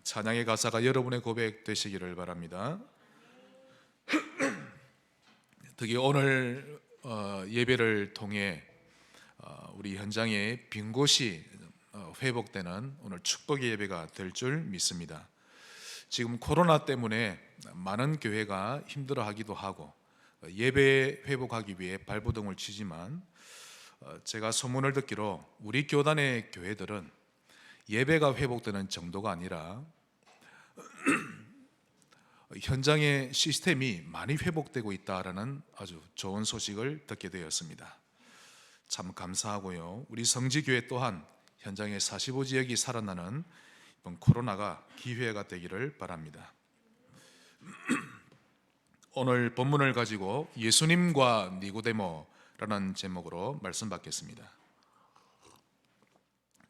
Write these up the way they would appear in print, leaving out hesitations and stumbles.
찬양의 가사가 여러분의 고백 되시기를 바랍니다. 특히 오늘 예배를 통해 우리 현장에 빈 곳이 회복되는 오늘 축복의 예배가 될 줄 믿습니다. 지금 코로나 때문에 많은 교회가 힘들어하기도 하고 예배 회복하기 위해 발버둥을 치지만 제가 소문을 듣기로 우리 교단의 교회들은 예배가 회복되는 정도가 아니라 현장의 시스템이 많이 회복되고 있다라는 아주 좋은 소식을 듣게 되었습니다. 참 감사하고요. 우리 성지교회 또한 현장의 45지역이 살아나는 이번 코로나가 기회가 되기를 바랍니다. 오늘 본문을 가지고 예수님과 니고데모라는 제목으로 말씀 받겠습니다.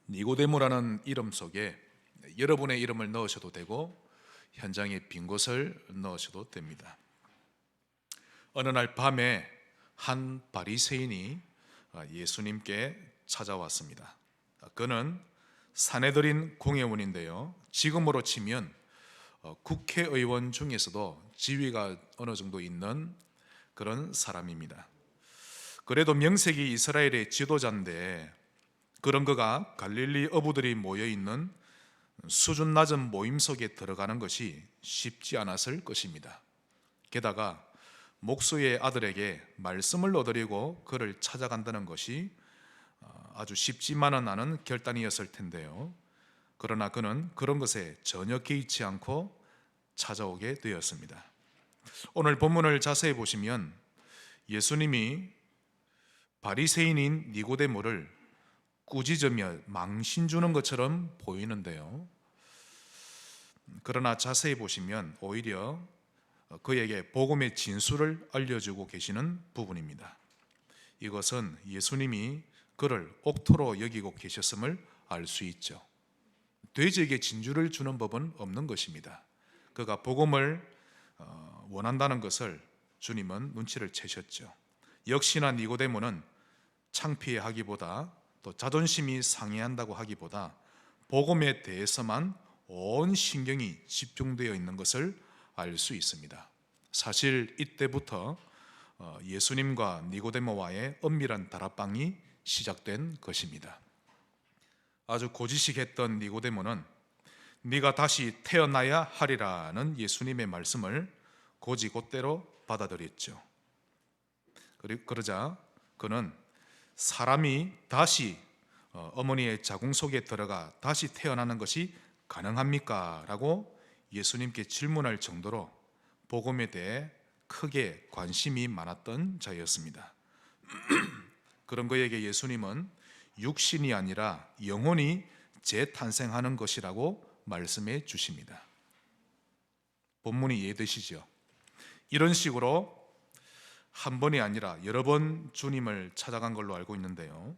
니고데모라는 이름 속에 여러분의 이름을 넣으셔도 되고 현장에 빈 곳을 넣으셔도 됩니다. 어느 날 밤에 한 바리새인이 예수님께 찾아왔습니다. 그는 사내들인 공회원인데요, 지금으로 치면 국회의원 중에서도 지위가 어느 정도 있는 그런 사람입니다. 그래도 명색이 이스라엘의 지도자인데 그런 그가 갈릴리 어부들이 모여있는 수준 낮은 모임 속에 들어가는 것이 쉽지 않았을 것입니다. 게다가 목수의 아들에게 말씀을 얻으려고 그를 찾아간다는 것이 아주 쉽지만은 않은 결단이었을 텐데요. 그러나 그는 그런 것에 전혀 개의치 않고 찾아오게 되었습니다. 오늘 본문을 자세히 보시면 예수님이 바리새인인 니고데모를 꾸짖으며 망신 주는 것처럼 보이는데요, 그러나 자세히 보시면 오히려 그에게 복음의 진수를 알려주고 계시는 부분입니다. 이것은 예수님이 그를 옥토로 여기고 계셨음을 알 수 있죠. 돼지에게 진주를 주는 법은 없는 것입니다. 그가 복음을 원한다는 것을 주님은 눈치를 채셨죠. 역시나 니고데모는 창피해하기보다 또 자존심이 상해한다고 하기보다 복음에 대해서만 온 신경이 집중되어 있는 것을 알 수 있습니다. 사실 이때부터 예수님과 니고데모와의 엄밀한 다락방이 시작된 것입니다. 아주 고지식했던 니고데모는 네가 다시 태어나야 하리라는 예수님의 말씀을 곧이곧대로 받아들였죠. 그러자 그는 사람이 다시 어머니의 자궁 속에 들어가 다시 태어나는 것이 가능합니까? 라고 예수님께 질문할 정도로 복음에 대해 크게 관심이 많았던 자였습니다. 그런 그에게 예수님은 육신이 아니라 영혼이 재탄생하는 것이라고 말씀해 주십니다. 본문이 이해되시죠? 이런 식으로 한 번이 아니라 여러 번 주님을 찾아간 걸로 알고 있는데요,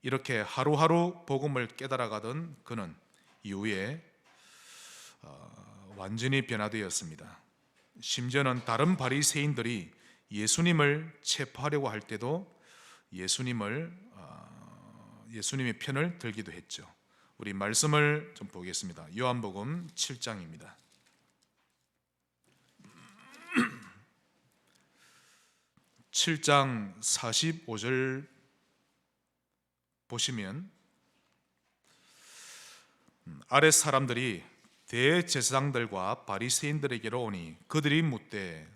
이렇게 하루하루 복음을 깨달아가던 그는 이후에 완전히 변화되었습니다. 심지어는 다른 바리새인들이 예수님을 체포하려고 할 때도 예수님의 편을 들기도 했죠. 우리 말씀을 좀 보겠습니다. 요한복음 7장입니다. 7장 45절 보시면 아랫 사람들이 대제사장들과 바리새인들에게로 오니 그들이 묻되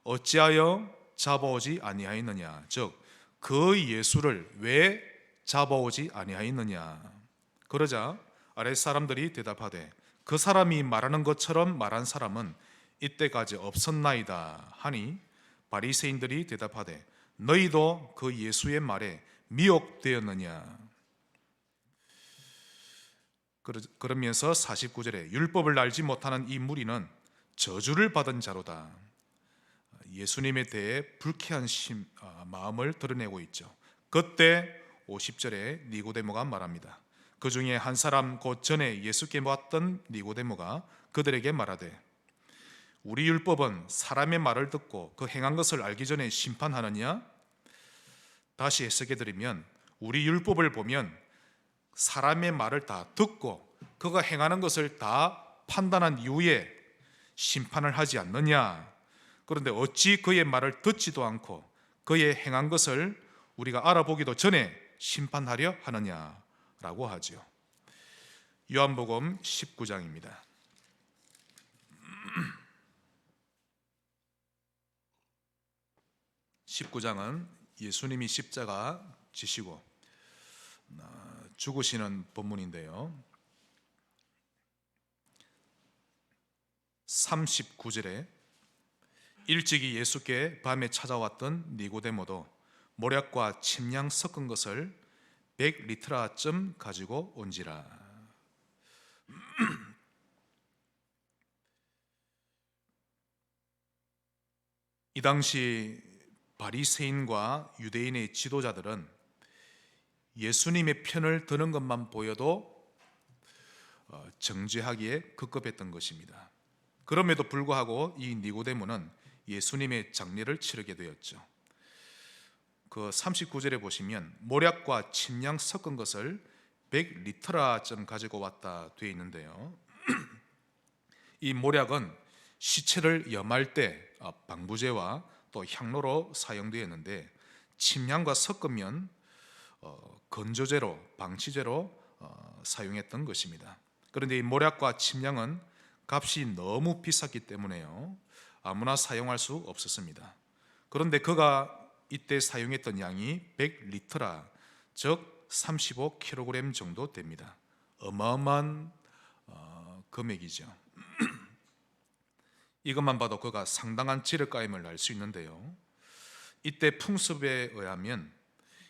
어찌하여 잡아오지 아니하였느냐, 즉 그 예수를 왜 잡아오지 아니하였느냐. 그러자 아랫 사람들이 대답하되 그 사람이 말하는 것처럼 말한 사람은 이때까지 없었나이다 하니 바리새인들이 대답하되 너희도 그 예수의 말에 미혹되었느냐. 그러면서 49절에 율법을 알지 못하는 이 무리는 저주를 받은 자로다. 예수님에 대해 불쾌한 마음을 드러내고 있죠. 그때 50절에 니고데모가 말합니다. 그 중에 한 사람 곧 전에 예수께 왔던 니고데모가 그들에게 말하되 우리 율법은 사람의 말을 듣고 그 행한 것을 알기 전에 심판하느냐? 다시 해석해 드리면 우리 율법을 보면 사람의 말을 다 듣고 그가 행하는 것을 다 판단한 이후에 심판을 하지 않느냐? 그런데 어찌 그의 말을 듣지도 않고 그의 행한 것을 우리가 알아보기도 전에 심판하려 하느냐라고 하죠. 요한복음 19장입니다. 19장은 예수님이 십자가 지시고 죽으시는 본문인데요. 39절에 일찍이 예수께 밤에 찾아왔던 니고데모도 모략과 침량 섞은 것을 100리트라쯤 가지고 온지라. 이 당시 바리새인과 유대인의 지도자들은 예수님의 편을 드는 것만 보여도 정죄하기에 급급했던 것입니다. 그럼에도 불구하고 이 니고데모는 예수님의 장례를 치르게 되었죠. 그 39절에 보시면 모략과 침량 섞은 것을 100리터라쯤 가지고 왔다 되어 있는데요. 이 모략은 시체를 염할 때 방부제와 또 향로로 사용되었는데, 침량과 섞으면 건조제로, 방치제로 사용했던 것입니다. 그런데 이 모략과 침량은 값이 너무 비쌌기 때문에요, 아무나 사용할 수 없었습니다. 그런데 그가 이때 사용했던 양이 100리터라, 즉 35kg 정도 됩니다. 어마어마한 금액이죠. 이것만 봐도 그가 상당한 지력가임을 알 수 있는데요, 이때 풍습에 의하면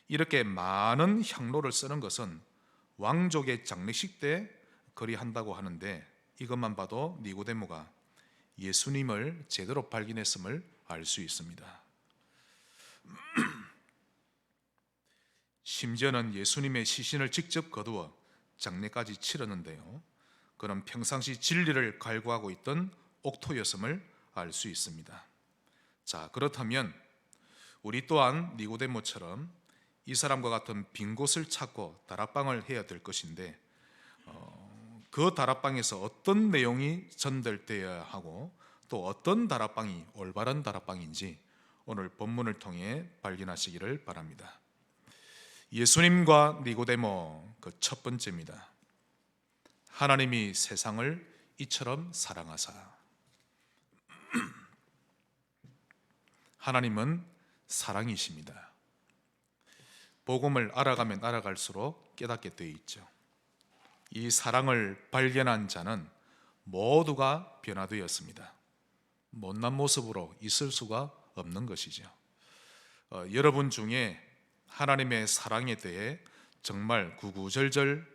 이렇게 많은 향로를 쓰는 것은 왕족의 장례식 때 그리한다고 하는데, 이것만 봐도 니고데모가 예수님을 제대로 발견했음을 알 수 있습니다. 심지어는 예수님의 시신을 직접 거두어 장례까지 치렀는데요, 그는 평상시 진리를 갈구하고 있던 옥토였음을 알 수 있습니다. 자, 그렇다면 우리 또한 니고데모처럼 이 사람과 같은 빈 곳을 찾고 다락방을 해야 될 것인데, 그 다락방에서 어떤 내용이 전달되어야 하고 또 어떤 다락방이 올바른 다락방인지 오늘 본문을 통해 발견하시기를 바랍니다. 예수님과 니고데모, 그 첫 번째입니다. 하나님이 세상을 이처럼 사랑하사. 하나님은 사랑이십니다. 복음을 알아가면 알아갈수록 깨닫게 되어 있죠. 이 사랑을 발견한 자는 모두가 변화되었습니다. 못난 모습으로 있을 수가 없는 것이죠. 여러분 중에 하나님의 사랑에 대해 정말 구구절절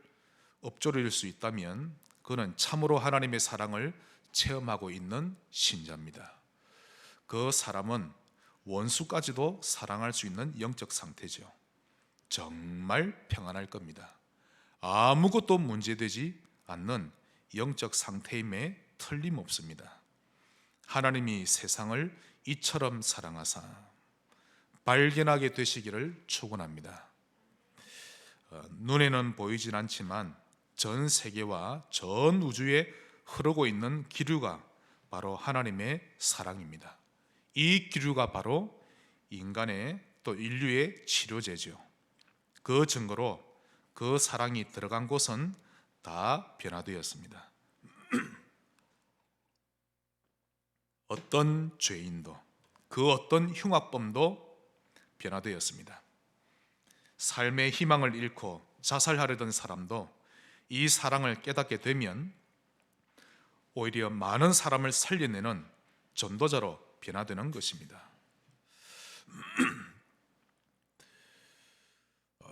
엎조릴 수 있다면 그는 참으로 하나님의 사랑을 체험하고 있는 신자입니다. 그 사람은 원수까지도 사랑할 수 있는 영적 상태죠. 정말 평안할 겁니다. 아무것도 문제되지 않는 영적 상태임에 틀림없습니다. 하나님이 세상을 이처럼 사랑하사 발견하게 되시기를 축원합니다. 눈에는 보이진 않지만 전 세계와 전 우주에 흐르고 있는 기류가 바로 하나님의 사랑입니다. 이 기류가 바로 인간의 또 인류의 치료제죠. 그 증거로 그 사랑이 들어간 곳은 다 변화되었습니다. 어떤 죄인도, 그 어떤 흉악범도 변화되었습니다. 삶의 희망을 잃고 자살하려던 사람도 이 사랑을 깨닫게 되면 오히려 많은 사람을 살려내는 전도자로 변화되는 것입니다.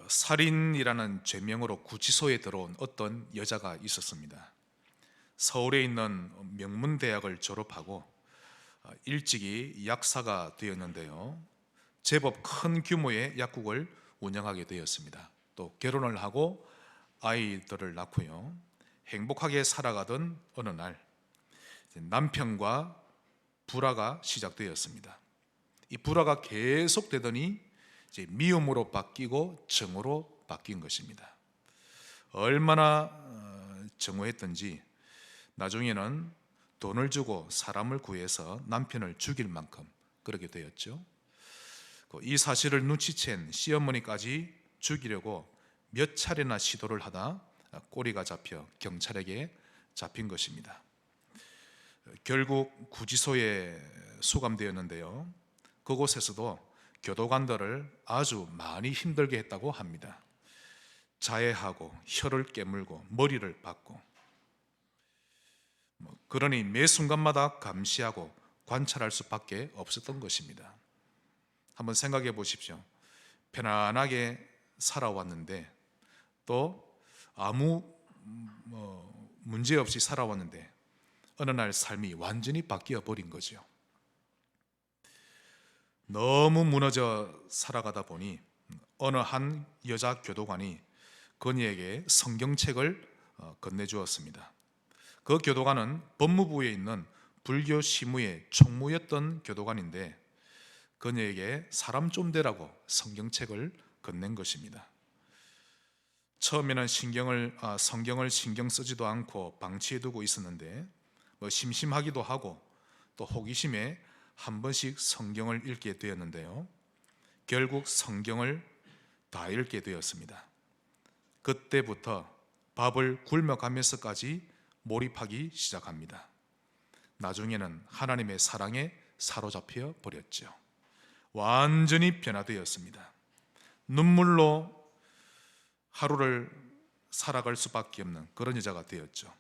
살인이라는 죄명으로 구치소에 들어온 어떤 여자가 있었습니다. 서울에 있는 명문대학을 졸업하고 일찍이 약사가 되었는데요, 제법 큰 규모의 약국을 운영하게 되었습니다. 또 결혼을 하고 아이들을 낳고요, 행복하게 살아가던 어느 날 남편과 불화가 시작되었습니다. 이 불화가 계속되더니 이제 미움으로 바뀌고 정으로 바뀐 것입니다. 얼마나 정오했던지 나중에는 돈을 주고 사람을 구해서 남편을 죽일 만큼 그렇게 되었죠. 이 사실을 눈치챈 시어머니까지 죽이려고 몇 차례나 시도를 하다 꼬리가 잡혀 경찰에게 잡힌 것입니다. 결국 구치소에 수감되었는데요. 그곳에서도 교도관들을 아주 많이 힘들게 했다고 합니다. 자해하고 혀를 깨물고 머리를 박고, 그러니 매 순간마다 감시하고 관찰할 수밖에 없었던 것입니다. 한번 생각해 보십시오. 편안하게 살아왔는데, 또 아무 문제 없이 살아왔는데 어느 날 삶이 완전히 바뀌어 버린 거죠. 너무 무너져 살아가다 보니 어느 한 여자 교도관이 그녀에게 성경책을 건네주었습니다. 그 교도관은 법무부에 있는 불교 시무의 총무였던 교도관인데, 그녀에게 사람 좀 되라고 성경책을 건넨 것입니다. 처음에는 성경을 신경 쓰지도 않고 방치해두고 있었는데 심심하기도 하고 또 호기심에 한 번씩 성경을 읽게 되었는데요. 결국 성경을 다 읽게 되었습니다. 그때부터 밥을 굶어가면서까지 몰입하기 시작합니다. 나중에는 하나님의 사랑에 사로잡혀 버렸죠. 완전히 변화되었습니다. 눈물로 하루를 살아갈 수밖에 없는 그런 여자가 되었죠.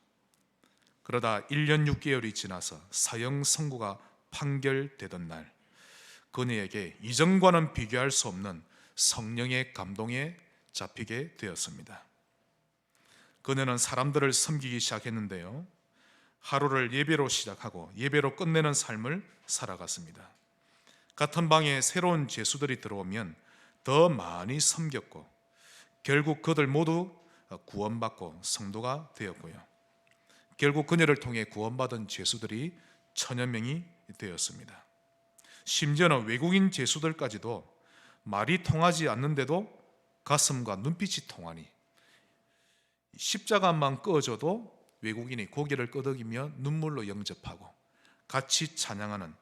그러다 1년 6개월이 지나서 사형 선고가 판결되던 날, 그녀에게 이전과는 비교할 수 없는 성령의 감동에 잡히게 되었습니다. 그녀는 사람들을 섬기기 시작했는데요, 하루를 예배로 시작하고 예배로 끝내는 삶을 살아갔습니다. 같은 방에 새로운 죄수들이 들어오면 더 많이 섬겼고, 결국 그들 모두 구원받고 성도가 되었고요. 결국 그녀를 통해 구원받은 죄수들이 1000여 명이 되었습니다. 심지어는 외국인 죄수들까지도 말이 통하지 않는데도 가슴과 눈빛이 통하니, 십자가만 꺼져도 외국인이 고개를 끄덕이며 눈물로 영접하고 같이 찬양하는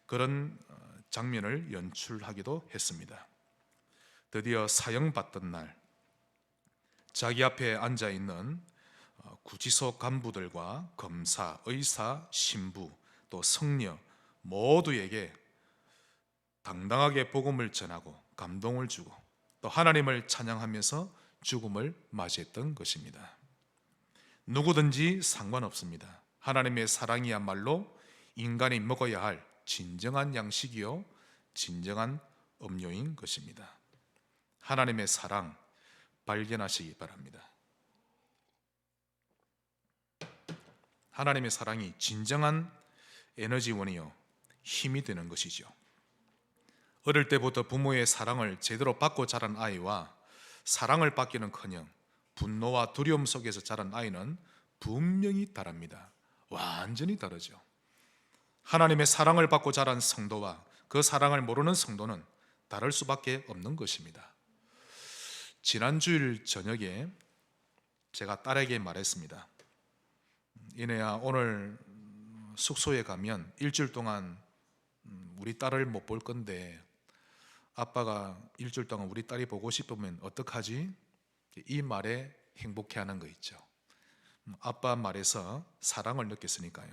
그런 장면을 연출하기도 했습니다. 드디어 사형받던 날, 자기 앞에 앉아있는 구치소 간부들과 검사, 의사, 신부, 또 성녀 모두에게 당당하게 복음을 전하고 감동을 주고 또 하나님을 찬양하면서 죽음을 맞이했던 것입니다. 누구든지 상관없습니다. 하나님의 사랑이야말로 인간이 먹어야 할 진정한 양식이요 진정한 음료인 것입니다. 하나님의 사랑 발견하시기 바랍니다. 하나님의 사랑이 진정한 에너지원이요 힘이 되는 것이죠. 어릴 때부터 부모의 사랑을 제대로 받고 자란 아이와 사랑을 받기는커녕 분노와 두려움 속에서 자란 아이는 분명히 다릅니다. 완전히 다르죠. 하나님의 사랑을 받고 자란 성도와 그 사랑을 모르는 성도는 다를 수밖에 없는 것입니다. 지난 주일 저녁에 제가 딸에게 말했습니다. 이내야, 오늘 숙소에 가면 일주일 동안 우리 딸을 못 볼 건데 아빠가 일주일 동안 우리 딸이 보고 싶으면 어떡하지? 이 말에 행복해하는 거 있죠. 아빠 말에서 사랑을 느꼈으니까요.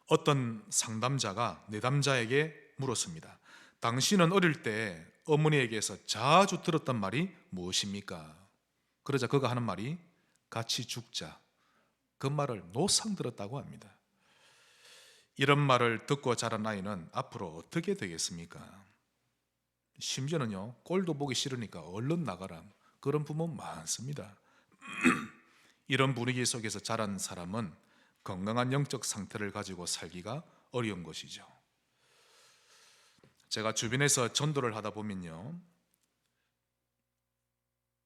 어떤 상담자가 내담자에게 물었습니다. 당신은 어릴 때 어머니에게서 자주 들었던 말이 무엇입니까? 그러자 그가 하는 말이 같이 죽자. 그 말을 노상 들었다고 합니다. 이런 말을 듣고 자란 아이는 앞으로 어떻게 되겠습니까? 심지어는요, 꼴도 보기 싫으니까 얼른 나가라, 그런 부모 많습니다. 이런 분위기 속에서 자란 사람은 건강한 영적 상태를 가지고 살기가 어려운 것이죠. 제가 주변에서 전도를 하다 보면요,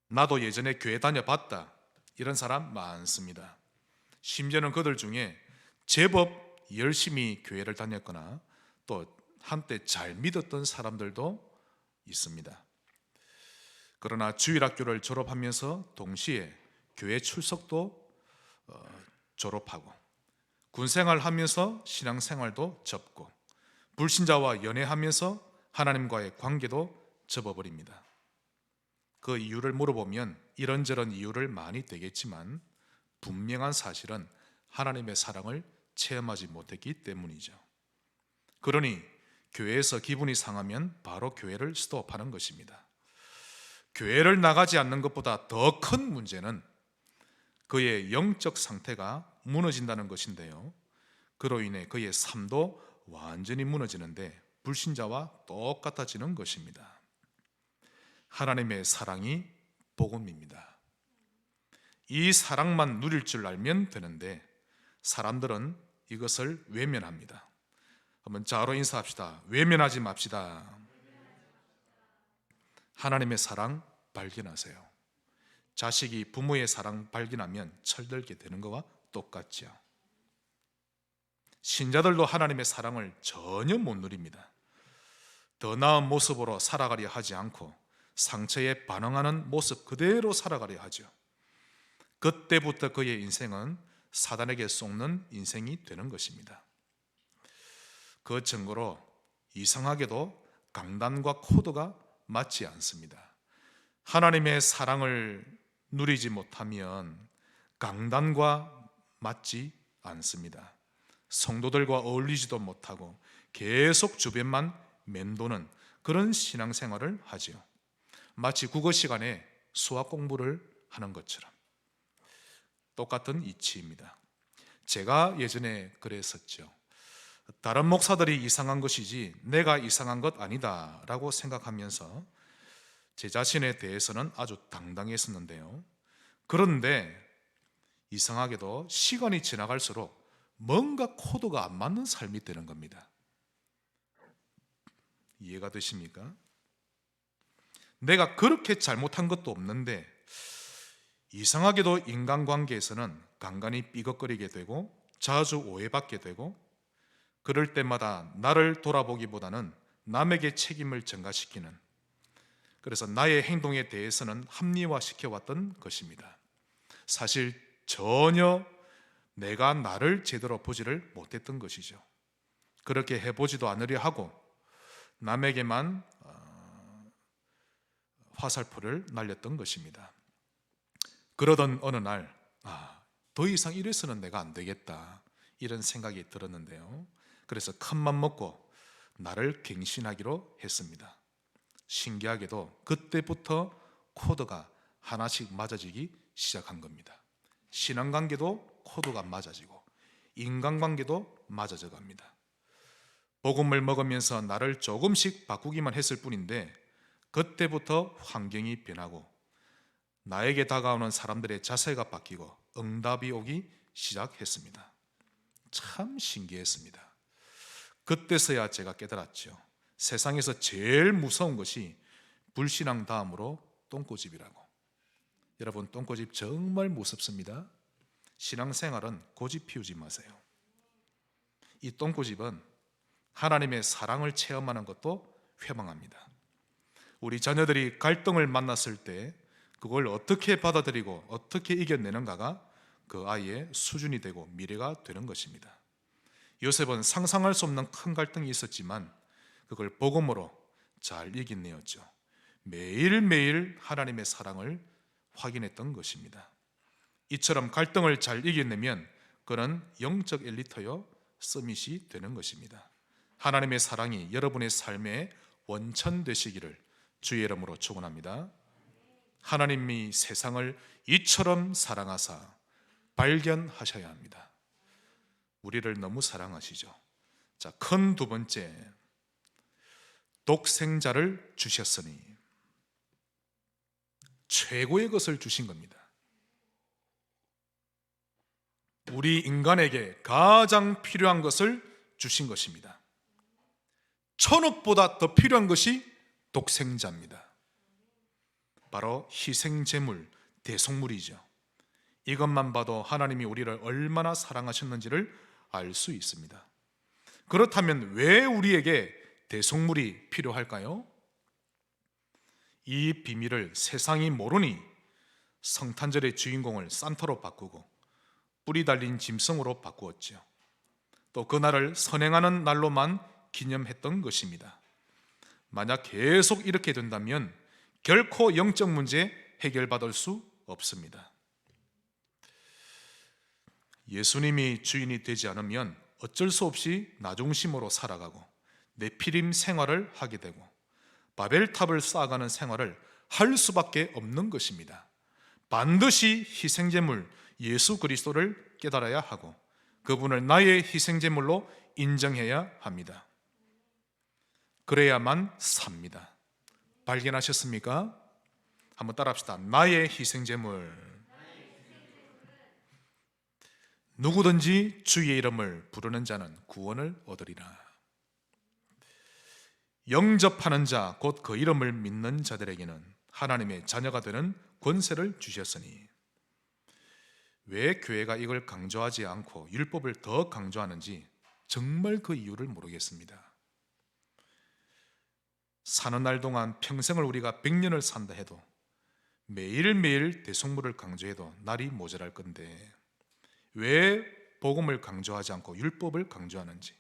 나도 예전에 교회 다녀봤다, 이런 사람 많습니다. 심지어는 그들 중에 제법 열심히 교회를 다녔거나 또 한때 잘 믿었던 사람들도 있습니다. 그러나 주일학교를 졸업하면서 동시에 교회 출석도 졸업하고 군생활 하면서 신앙생활도 접고 불신자와 연애하면서 하나님과의 관계도 접어버립니다. 그 이유를 물어보면 이런저런 이유를 많이 되겠지만 분명한 사실은 하나님의 사랑을 체험하지 못했기 때문이죠. 그러니 교회에서 기분이 상하면 바로 교회를 스톱하는 것입니다. 교회를 나가지 않는 것보다 더 큰 문제는 그의 영적 상태가 무너진다는 것인데요, 그로 인해 그의 삶도 완전히 무너지는데 불신자와 똑같아지는 것입니다. 하나님의 사랑이 복음입니다. 이 사랑만 누릴 줄 알면 되는데 사람들은 이것을 외면합니다. 한번 자로 인사합시다. 외면하지 맙시다. 하나님의 사랑 발견하세요. 자식이 부모의 사랑 발견하면 철들게 되는 것과 똑같죠. 신자들도 하나님의 사랑을 전혀 못 누립니다. 더 나은 모습으로 살아가려 하지 않고 상처에 반응하는 모습 그대로 살아가려 하죠. 그때부터 그의 인생은 사단에게 속는 인생이 되는 것입니다. 그 증거로 이상하게도 강단과 코드가 맞지 않습니다. 하나님의 사랑을 누리지 못하면 강단과 맞지 않습니다. 성도들과 어울리지도 못하고 계속 주변만 맴도는 그런 신앙생활을 하지요. 마치 국어 시간에 수학 공부를 하는 것처럼 똑같은 이치입니다. 제가 예전에 그랬었죠. 다른 목사들이 이상한 것이지 내가 이상한 것 아니다 라고 생각하면서 제 자신에 대해서는 아주 당당했었는데요, 그런데 이상하게도 시간이 지나갈수록 뭔가 코드가 안 맞는 삶이 되는 겁니다. 이해가 되십니까? 내가 그렇게 잘못한 것도 없는데 이상하게도 인간관계에서는 간간히 삐걱거리게 되고 자주 오해받게 되고, 그럴 때마다 나를 돌아보기보다는 남에게 책임을 전가시키는, 그래서 나의 행동에 대해서는 합리화시켜왔던 것입니다. 사실 전혀 내가 나를 제대로 보지를 못했던 것이죠. 그렇게 해보지도 않으려 하고 남에게만 화살표를 날렸던 것입니다. 그러던 어느 날 더 이상 이래서는 내가 안 되겠다 이런 생각이 들었는데요, 그래서 큰맘 먹고 나를 갱신하기로 했습니다. 신기하게도 그때부터 코드가 하나씩 맞아지기 시작한 겁니다. 신앙관계도 코드가 맞아지고 인간관계도 맞아져 갑니다. 복음을 먹으면서 나를 조금씩 바꾸기만 했을 뿐인데 그때부터 환경이 변하고 나에게 다가오는 사람들의 자세가 바뀌고 응답이 오기 시작했습니다. 참 신기했습니다. 그때서야 제가 깨달았죠. 세상에서 제일 무서운 것이 불신앙 다음으로 똥고집이라고. 여러분, 똥고집 정말 무섭습니다. 신앙생활은 고집 피우지 마세요. 이 똥고집은 하나님의 사랑을 체험하는 것도 회방합니다. 우리 자녀들이 갈등을 만났을 때 그걸 어떻게 받아들이고 어떻게 이겨내는가가 그 아이의 수준이 되고 미래가 되는 것입니다. 요셉은 상상할 수 없는 큰 갈등이 있었지만 그걸 복음으로 잘 이겨내었죠. 매일매일 하나님의 사랑을 확인했던 것입니다. 이처럼 갈등을 잘 이겨내면 그는 영적 엘리트요 서밋이 되는 것입니다. 하나님의 사랑이 여러분의 삶의 원천 되시기를 주의 이름으로 축원합니다. 하나님이 세상을 이처럼 사랑하사 발견하셔야 합니다. 우리를 너무 사랑하시죠. 자, 큰 두 번째, 독생자를 주셨으니 최고의 것을 주신 겁니다. 우리 인간에게 가장 필요한 것을 주신 것입니다. 천억보다 더 필요한 것이 독생자입니다. 바로 희생제물, 대속물이죠. 이것만 봐도 하나님이 우리를 얼마나 사랑하셨는지를 알 수 있습니다. 그렇다면 왜 우리에게 대속물이 필요할까요? 이 비밀을 세상이 모르니 성탄절의 주인공을 산타로 바꾸고 뿔이 달린 짐승으로 바꾸었죠. 또 그날을 선행하는 날로만 기념했던 것입니다. 만약 계속 이렇게 된다면 결코 영적 문제 해결받을 수 없습니다. 예수님이 주인이 되지 않으면 어쩔 수 없이 나중심으로 살아가고 네피림 생활을 하게 되고 바벨탑을 쌓아가는 생활을 할 수밖에 없는 것입니다. 반드시 희생제물 예수 그리스도를 깨달아야 하고 그분을 나의 희생제물로 인정해야 합니다. 그래야만 삽니다. 발견하셨습니까? 한번 따라합시다. 나의 희생제물. 누구든지 주의 이름을 부르는 자는 구원을 얻으리라. 영접하는 자, 곧 그 이름을 믿는 자들에게는 하나님의 자녀가 되는 권세를 주셨으니. 왜 교회가 이걸 강조하지 않고 율법을 더 강조하는지 정말 그 이유를 모르겠습니다. 사는 날 동안 평생을 우리가 100년을 산다 해도 매일매일 대속물을 강조해도 날이 모자랄 건데 왜 복음을 강조하지 않고 율법을 강조하는지.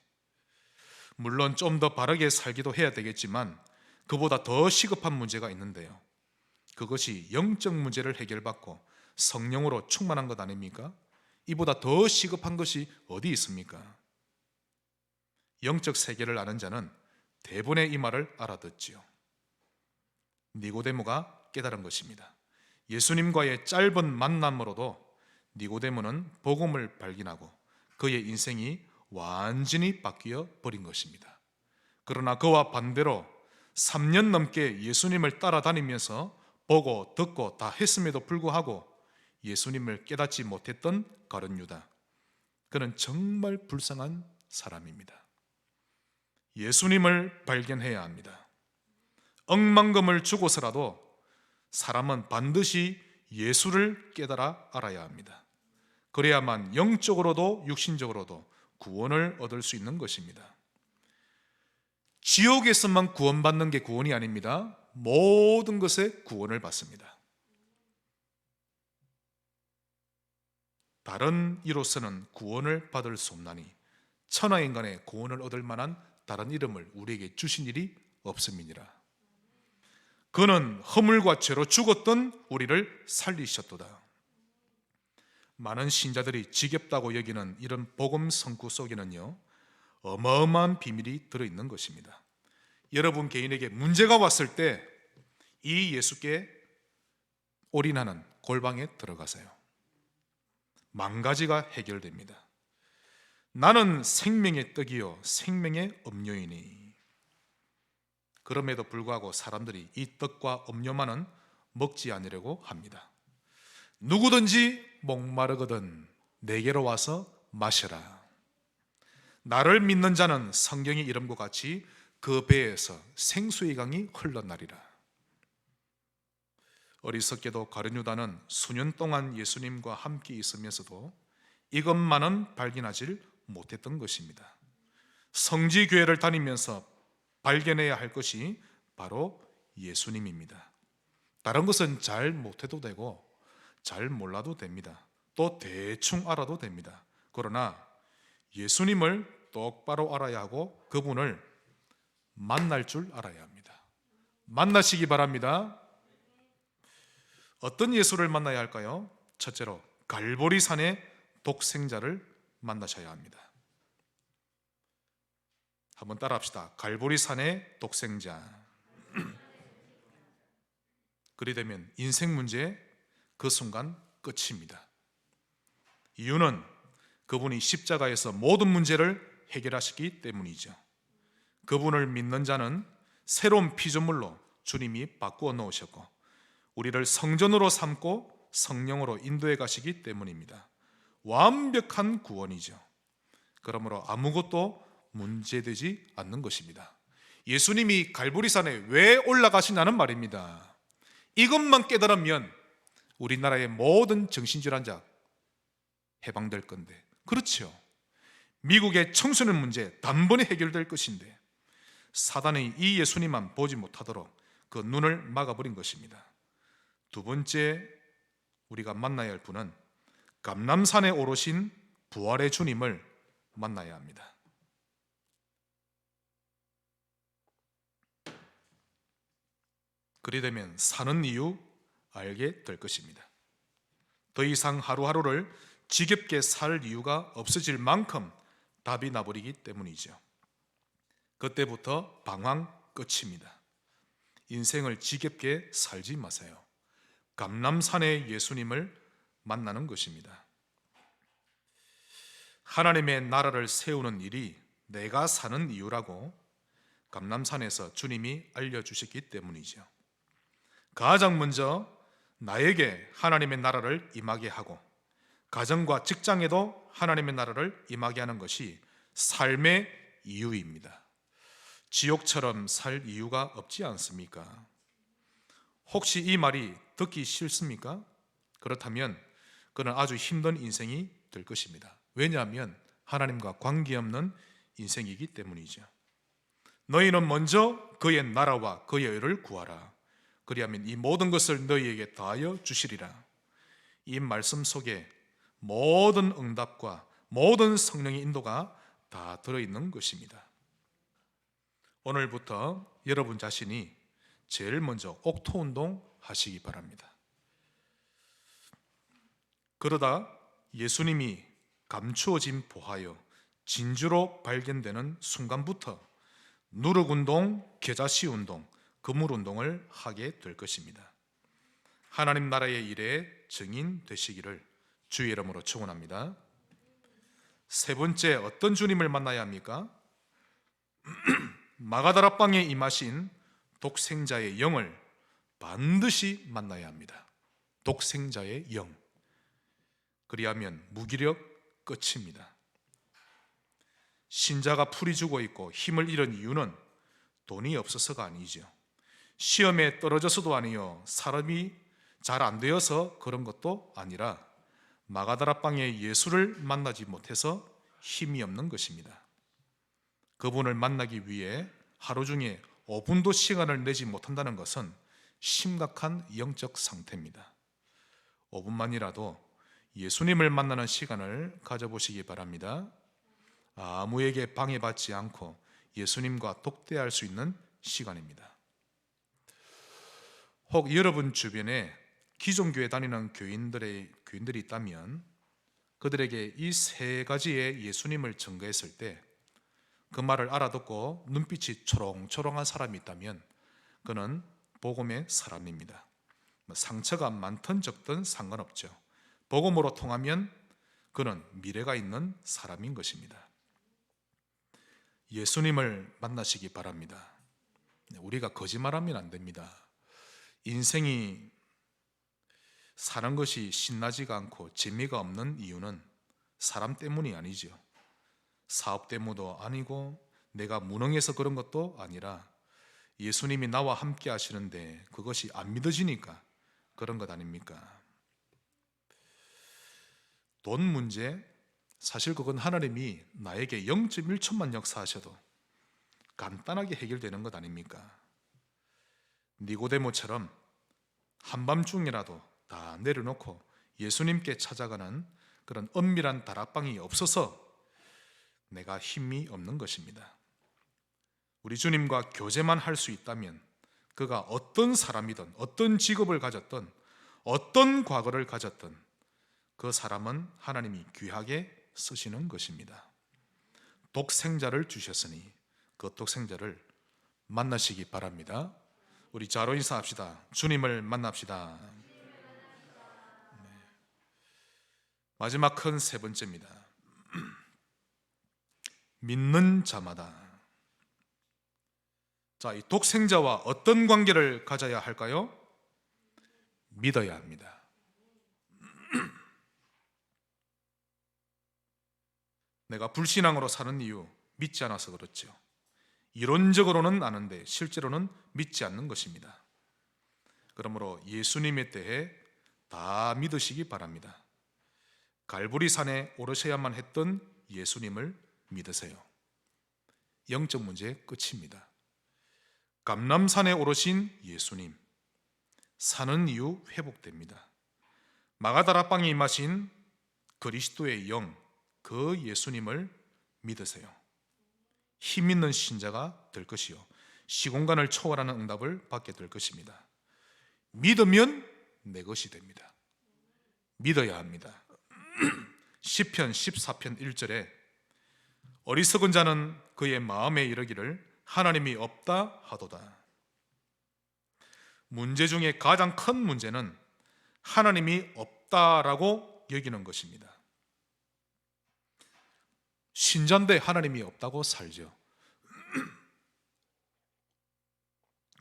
물론 좀 더 바르게 살기도 해야 되겠지만 그보다 더 시급한 문제가 있는데요. 그것이 영적 문제를 해결받고 성령으로 충만한 것 아닙니까? 이보다 더 시급한 것이 어디 있습니까? 영적 세계를 아는 자는 대부분의 이 말을 알아듣지요. 니고데모가 깨달은 것입니다. 예수님과의 짧은 만남으로도 니고데모는 복음을 발견하고 그의 인생이 완전히 바뀌어 버린 것입니다. 그러나 그와 반대로 3년 넘게 예수님을 따라다니면서 보고 듣고 다 했음에도 불구하고 예수님을 깨닫지 못했던 가룟 유다, 그는 정말 불쌍한 사람입니다. 예수님을 발견해야 합니다. 억만금을 주고서라도 사람은 반드시 예수를 깨달아 알아야 합니다. 그래야만 영적으로도 육신적으로도 구원을 얻을 수 있는 것입니다. 지옥에서만 구원받는 게 구원이 아닙니다. 모든 것에 구원을 받습니다. 다른 이로서는 구원을 받을 수 없나니 천하인간의 구원을 얻을 만한 다른 이름을 우리에게 주신 일이 없음이니라. 그는 허물과 죄로 죽었던 우리를 살리셨도다. 많은 신자들이 지겹다고 여기는 이런 복음 성구 속에는요, 어마어마한 비밀이 들어있는 것입니다. 여러분 개인에게 문제가 왔을 때 이 예수께 올인하는 골방에 들어가세요. 만 가지가 해결됩니다. 나는 생명의 떡이요 생명의 음료이니. 그럼에도 불구하고 사람들이 이 떡과 음료만은 먹지 않으려고 합니다. 누구든지 목마르거든 내게로 와서 마셔라. 나를 믿는 자는 성경의 이름과 같이 그 배에서 생수의 강이 흘러나리라. 어리석게도 가룟 유다는 수년 동안 예수님과 함께 있으면서도 이것만은 발견하지 못했던 것입니다. 성지교회를 다니면서 발견해야 할 것이 바로 예수님입니다. 다른 것은 잘 못해도 되고 잘 몰라도 됩니다. 또 대충 알아도 됩니다. 그러나 예수님을 똑바로 알아야 하고 그분을 만날 줄 알아야 합니다. 만나시기 바랍니다. 어떤 예수를 만나야 할까요? 첫째로 갈보리산의 독생자를 만나셔야 합니다. 한번 따라합시다. 갈보리산의 독생자. 그리 되면 인생 문제 그 순간 끝입니다. 이유는 그분이 십자가에서 모든 문제를 해결하시기 때문이죠. 그분을 믿는 자는 새로운 피조물로 주님이 바꾸어 놓으셨고 우리를 성전으로 삼고 성령으로 인도해 가시기 때문입니다. 완벽한 구원이죠. 그러므로 아무것도 문제되지 않는 것입니다. 예수님이 갈보리산에 왜 올라가시냐는 말입니다. 이것만 깨달으면 우리나라의 모든 정신질환자 해방될 건데, 그렇죠. 미국의 청소년 문제 단번에 해결될 것인데 사단이 이 예수님만 보지 못하도록 그 눈을 막아버린 것입니다. 두 번째 우리가 만나야 할 분은 감람산에 오르신 부활의 주님을 만나야 합니다. 그리 되면 사는 이유 알게 될 것입니다. 더 이상 하루하루를 지겹게 살 이유가 없어질 만큼 답이 나버리기 때문이죠. 그때부터 방황 끝입니다. 인생을 지겹게 살지 마세요. 감람산의 예수님을 만나는 것입니다. 하나님의 나라를 세우는 일이 내가 사는 이유라고 감람산에서 주님이 알려주셨기 때문이죠. 가장 먼저 나에게 하나님의 나라를 임하게 하고 가정과 직장에도 하나님의 나라를 임하게 하는 것이 삶의 이유입니다. 지옥처럼 살 이유가 없지 않습니까? 혹시 이 말이 듣기 싫습니까? 그렇다면 그는 아주 힘든 인생이 될 것입니다. 왜냐하면 하나님과 관계없는 인생이기 때문이죠. 너희는 먼저 그의 나라와 그의 의를 구하라. 그리하면 이 모든 것을 너희에게 더하여 주시리라. 이 말씀 속에 모든 응답과 모든 성령의 인도가 다 들어있는 것입니다. 오늘부터 여러분 자신이 제일 먼저 옥토 운동 하시기 바랍니다. 그러다 예수님이 감추어진 보하여 진주로 발견되는 순간부터 누룩운동, 겨자씨 운동, 그물운동을 하게 될 것입니다. 하나님 나라의 일에 증인 되시기를 주의 이름으로 축원합니다. 세 번째, 어떤 주님을 만나야 합니까? 마가다락방에 임하신 독생자의 영을 반드시 만나야 합니다. 독생자의 영. 그리하면 무기력 끝입니다. 신자가 풀이 죽어 있고 힘을 잃은 이유는 돈이 없어서가 아니죠. 시험에 떨어져서도 아니요, 사람이 잘 안 되어서 그런 것도 아니라 마가다락방의 예수를 만나지 못해서 힘이 없는 것입니다. 그분을 만나기 위해 하루 중에 5분도 시간을 내지 못한다는 것은 심각한 영적 상태입니다. 5분만이라도 예수님을 만나는 시간을 가져보시기 바랍니다. 아무에게 방해받지 않고 예수님과 독대할 수 있는 시간입니다. 혹 여러분 주변에 기존교회 다니는 교인들이 있다면 그들에게 이 세 가지의 예수님을 증거했을 때 그 말을 알아듣고 눈빛이 초롱초롱한 사람이 있다면 그는 복음의 사람입니다. 상처가 많든 적든 상관없죠. 복음으로 통하면 그는 미래가 있는 사람인 것입니다. 예수님을 만나시기 바랍니다. 우리가 거짓말하면 안 됩니다. 인생이 사는 것이 신나지가 않고 재미가 없는 이유는 사람 때문이 아니죠. 사업 때문도 아니고 내가 무능해서 그런 것도 아니라 예수님이 나와 함께 하시는데 그것이 안 믿어지니까 그런 것 아닙니까? 돈 문제, 사실 그건 하나님이 나에게 0.1초만 역사하셔도 간단하게 해결되는 것 아닙니까? 니고데모처럼 한밤중이라도 다 내려놓고 예수님께 찾아가는 그런 엄밀한 다락방이 없어서 내가 힘이 없는 것입니다. 우리 주님과 교제만 할 수 있다면 그가 어떤 사람이든 어떤 직업을 가졌든 어떤 과거를 가졌든 그 사람은 하나님이 귀하게 쓰시는 것입니다. 독생자를 주셨으니 그 독생자를 만나시기 바랍니다. 우리 자로 인사합시다. 주님을 만납시다. 네. 마지막 큰 세 번째입니다. 믿는 자마다. 자, 이 독생자와 어떤 관계를 가져야 할까요? 믿어야 합니다. 내가 불신앙으로 사는 이유, 믿지 않아서 그렇죠. 이론적으로는 아는데 실제로는 믿지 않는 것입니다. 그러므로 예수님에 대해 다 믿으시기 바랍니다. 갈보리산에 오르셔야만 했던 예수님을 믿으세요. 영적 문제 끝입니다. 감람산에 오르신 예수님, 사는 이유 회복됩니다. 마가다락방에 임하신 그리스도의 영, 그 예수님을 믿으세요. 힘 있는 신자가 될 것이요 시공간을 초월하는 응답을 받게 될 것입니다. 믿으면 내 것이 됩니다. 믿어야 합니다. 시편 14편 1절에 어리석은 자는 그의 마음에 이르기를 하나님이 없다 하도다. 문제 중에 가장 큰 문제는 하나님이 없다라고 여기는 것입니다. 신자인데 하나님이 없다고 살죠.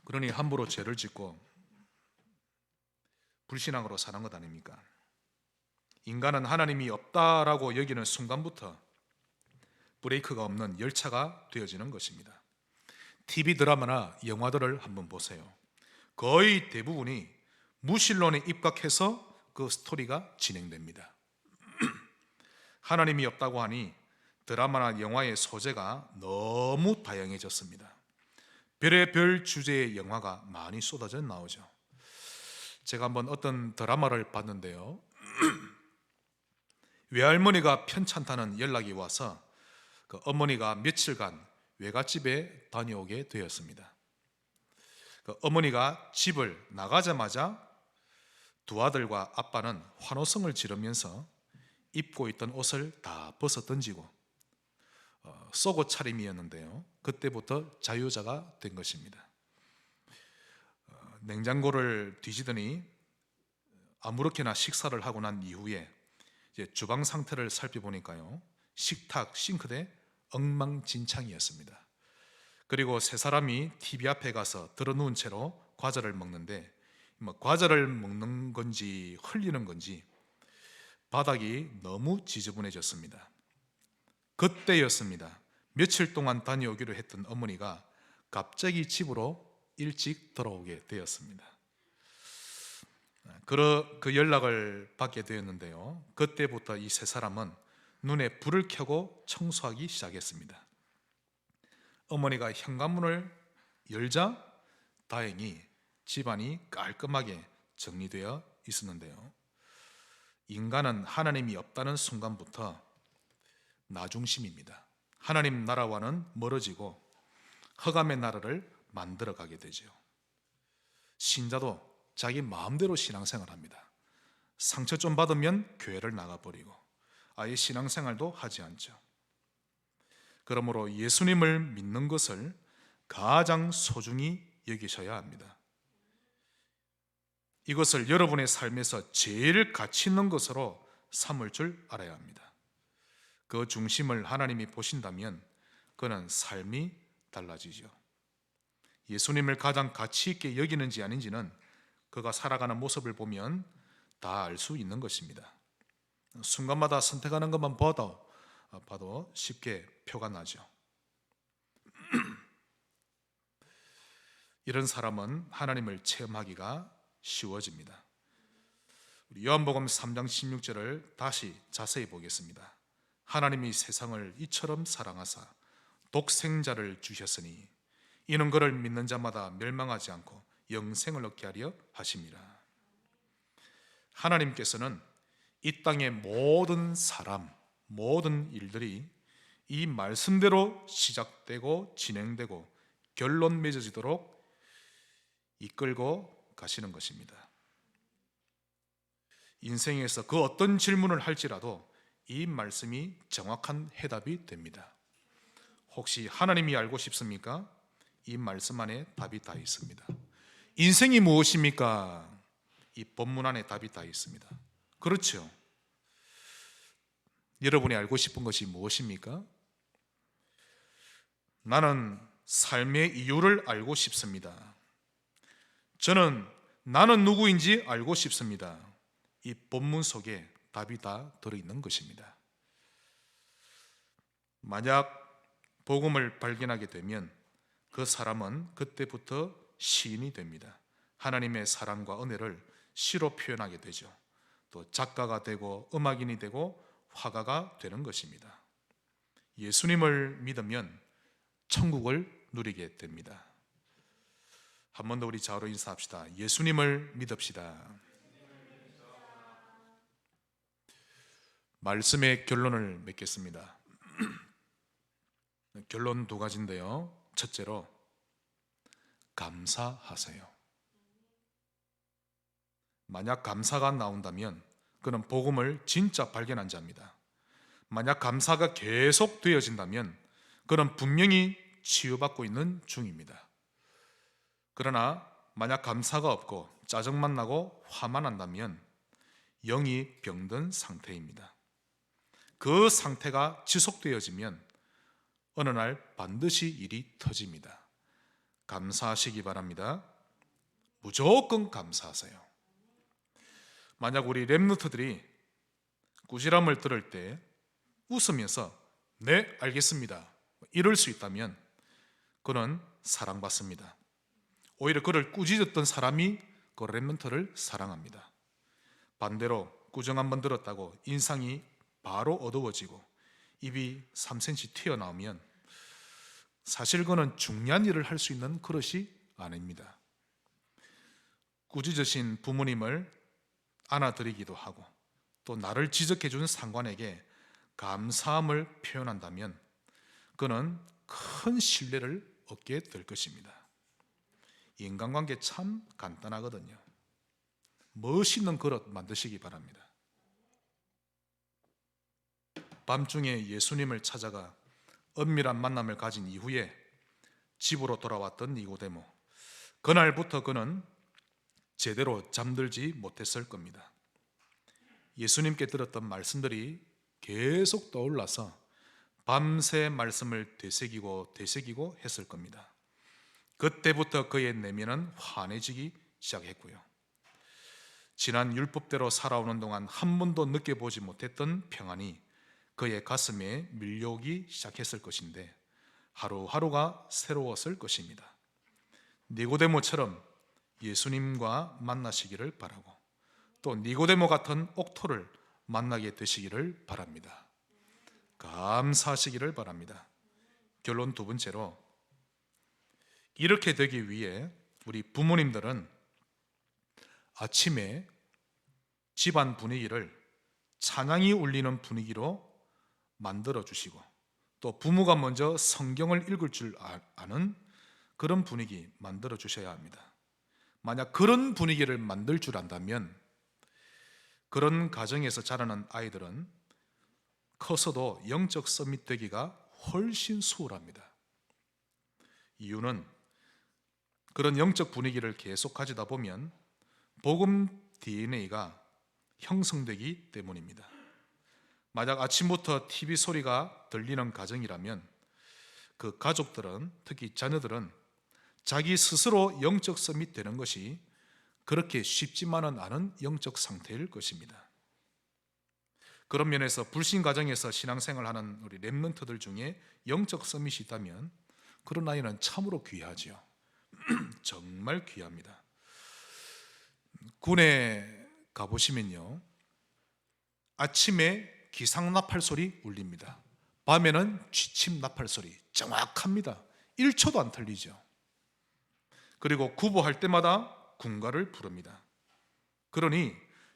그러니 함부로 죄를 짓고 불신앙으로 사는 것 아닙니까? 인간은 하나님이 없다라고 여기는 순간부터 브레이크가 없는 열차가 되어지는 것입니다. TV 드라마나 영화들을 한번 보세요. 거의 대부분이 무신론에 입각해서 그 스토리가 진행됩니다. 하나님이 없다고 하니 드라마나 영화의 소재가 너무 다양해졌습니다. 별의별 주제의 영화가 많이 쏟아져 나오죠. 제가 한번 어떤 드라마를 봤는데요. 외할머니가 편찮다는 연락이 와서 그 어머니가 며칠간 외갓집에 다녀오게 되었습니다. 그 어머니가 집을 나가자마자 두 아들과 아빠는 환호성을 지르면서 입고 있던 옷을 다 벗어 던지고 속옷 차림이었는데요. 그때부터 자유자가 된 것입니다. 냉장고를 뒤지더니 아무렇게나 식사를 하고 난 이후에 이제 주방 상태를 살펴보니까요, 식탁, 싱크대 엉망진창이었습니다. 그리고 세 사람이 TV 앞에 가서 들어누운 채로 과자를 먹는데 과자를 먹는 건지 흘리는 건지 바닥이 너무 지저분해졌습니다. 그때였습니다. 며칠 동안 다녀오기로 했던 어머니가 갑자기 집으로 일찍 돌아오게 되었습니다. 그 연락을 받게 되었는데요, 그때부터 이 세 사람은 눈에 불을 켜고 청소하기 시작했습니다. 어머니가 현관문을 열자 다행히 집안이 깔끔하게 정리되어 있었는데요, 인간은 하나님이 없다는 순간부터 나중심입니다. 하나님 나라와는 멀어지고 흑암의 나라를 만들어가게 되죠. 신자도 자기 마음대로 신앙생활을 합니다. 상처 좀 받으면 교회를 나가버리고 아예 신앙생활도 하지 않죠. 그러므로 예수님을 믿는 것을 가장 소중히 여기셔야 합니다. 이것을 여러분의 삶에서 제일 가치 있는 것으로 삼을 줄 알아야 합니다. 그 중심을 하나님이 보신다면 그는 삶이 달라지죠. 예수님을 가장 가치 있게 여기는지 아닌지는 그가 살아가는 모습을 보면 다 알 수 있는 것입니다. 순간마다 선택하는 것만 봐도 쉽게 표가 나죠. 이런 사람은 하나님을 체험하기가 쉬워집니다. 우리 요한복음 3장 16절을 다시 자세히 보겠습니다. 하나님이 세상을 이처럼 사랑하사 독생자를 주셨으니 이는 그를 믿는 자마다 멸망하지 않고 영생을 얻게 하려 하심이라. 하나님께서는 이 땅의 모든 사람, 모든 일들이 이 말씀대로 시작되고 진행되고 결론 맺어지도록 이끌고 가시는 것입니다. 인생에서 그 어떤 질문을 할지라도 이 말씀이 정확한 해답이 됩니다. 혹시 하나님이 알고 싶습니까? 이 말씀 안에 답이 다 있습니다. 인생이 무엇입니까? 이 본문 안에 답이 다 있습니다. 그렇죠? 여러분이 알고 싶은 것이 무엇입니까? 나는 삶의 이유를 알고 싶습니다. 나는 누구인지 알고 싶습니다. 이 본문 속에 답이 다 들어있는 것입니다. 만약 복음을 발견하게 되면 그 사람은 그때부터 시인이 됩니다. 하나님의 사랑과 은혜를 시로 표현하게 되죠. 또 작가가 되고 음악인이 되고 화가가 되는 것입니다. 예수님을 믿으면 천국을 누리게 됩니다. 한 번 더 우리 좌우로 인사합시다. 예수님을 믿읍시다. 말씀의 결론을 맺겠습니다. 결론 두 가지인데요. 첫째로, 감사하세요. 만약 감사가 나온다면 그는 복음을 진짜 발견한 자입니다. 만약 감사가 계속 되어진다면 그는 분명히 치유받고 있는 중입니다. 그러나 만약 감사가 없고 짜증만 나고 화만 난다면 영이 병든 상태입니다. 그 상태가 지속되어지면 어느 날 반드시 일이 터집니다. 감사하시기 바랍니다. 무조건 감사하세요. 만약 우리 렘넌트들이 꾸지람을 들을 때 웃으면서 네, 알겠습니다, 이럴 수 있다면 그는 사랑받습니다. 오히려 그를 꾸짖었던 사람이 그 렘넌트를 사랑합니다. 반대로 꾸중 한번 들었다고 인상이 바로 어두워지고 입이 3cm 튀어나오면 사실 그는 중요한 일을 할 수 있는 그릇이 아닙니다. 꾸짖으신 부모님을 안아드리기도 하고 또 나를 지적해 준 상관에게 감사함을 표현한다면 그는 큰 신뢰를 얻게 될 것입니다. 인간관계 참 간단하거든요. 멋있는 그릇 만드시기 바랍니다. 밤중에 예수님을 찾아가 은밀한 만남을 가진 이후에 집으로 돌아왔던 니고데모, 그날부터 그는 제대로 잠들지 못했을 겁니다. 예수님께 들었던 말씀들이 계속 떠올라서 밤새 말씀을 되새기고 했을 겁니다. 그때부터 그의 내면은 환해지기 시작했고요. 지난 율법대로 살아오는 동안 한 번도 느껴보지 못했던 평안이 그의 가슴에 밀려오기 시작했을 것인데 하루하루가 새로웠을 것입니다. 니고데모처럼 예수님과 만나시기를 바라고 또 니고데모 같은 옥토를 만나게 되시기를 바랍니다. 감사하시기를 바랍니다. 결론 두 번째로, 이렇게 되기 위해 우리 부모님들은 아침에 집안 분위기를 찬양이 울리는 분위기로 만들어 주시고 또 부모가 먼저 성경을 읽을 줄 아는 그런 분위기 만들어 주셔야 합니다. 만약 그런 분위기를 만들 줄 안다면 그런 가정에서 자라는 아이들은 커서도 영적 서밋 되기가 훨씬 수월합니다. 이유는 그런 영적 분위기를 계속 가지다 보면 복음 DNA가 형성되기 때문입니다. 만약 아침부터 TV 소리가 들리는 가정이라면 그 가족들은, 특히 자녀들은 자기 스스로 영적 서밋 되는 것이 그렇게 쉽지만은 않은 영적 상태일 것입니다. 그런 면에서 불신 가정에서 신앙생활하는 우리 렘넌트들 중에 영적 서밋이 있다면 그런 아이는 참으로 귀하죠. 정말 귀합니다. 군에 가보시면요, 아침에 기상 나팔 소리 울립니다. 밤에는 취침 나팔 소리 정확합니다. 1초도 안 틀리죠. 그리고 구보할 때마다 군가를 부릅니다. 그러니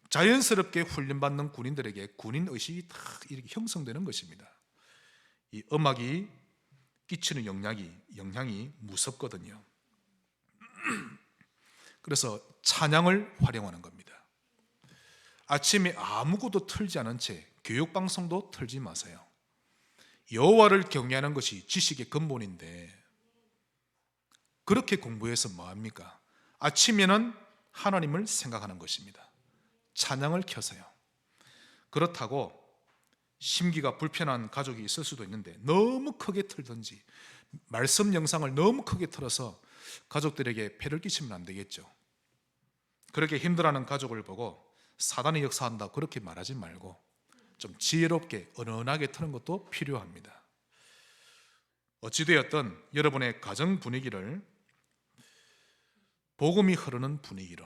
자연스럽게 훈련받는 군인들에게 군인 의식이 다 이렇게 형성되는 것입니다. 이 음악이 끼치는 영향이 무섭거든요. 그래서 찬양을 활용하는 겁니다. 아침에 아무것도 틀지 않은 채 교육방송도 틀지 마세요. 여호와를 경외하는 것이 지식의 근본인데 그렇게 공부해서 뭐합니까? 아침에는 하나님을 생각하는 것입니다. 찬양을 켜세요. 그렇다고 심기가 불편한 가족이 있을 수도 있는데 너무 크게 틀든지 말씀 영상을 너무 크게 틀어서 가족들에게 폐를 끼치면 안 되겠죠. 그렇게 힘들어하는 가족을 보고 사단이 역사한다 그렇게 말하지 말고 좀 지혜롭게 은은하게 트는 것도 필요합니다. 어찌되었든 여러분의 가정 분위기를 복음이 흐르는 분위기로,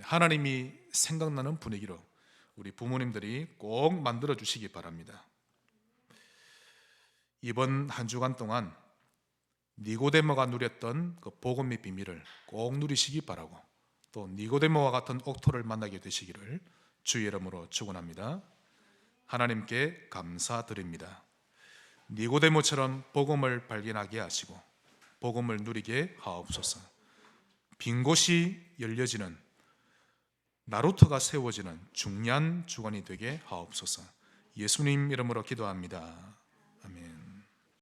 하나님이 생각나는 분위기로 우리 부모님들이 꼭 만들어 주시기 바랍니다. 이번 한 주간 동안 니고데모가 누렸던 그 복음의 비밀을 꼭 누리시기 바라고 또 니고데모와 같은 옥토를 만나게 되시기를 주의 이름으로 축원합니다. 하나님께 감사드립니다. 니고데모처럼 복음을 발견하게 하시고 복음을 누리게 하옵소서. 빈 곳이 열려지는, 나루터가 세워지는 중요한 주관이 되게 하옵소서. 예수님 이름으로 기도합니다. 아멘.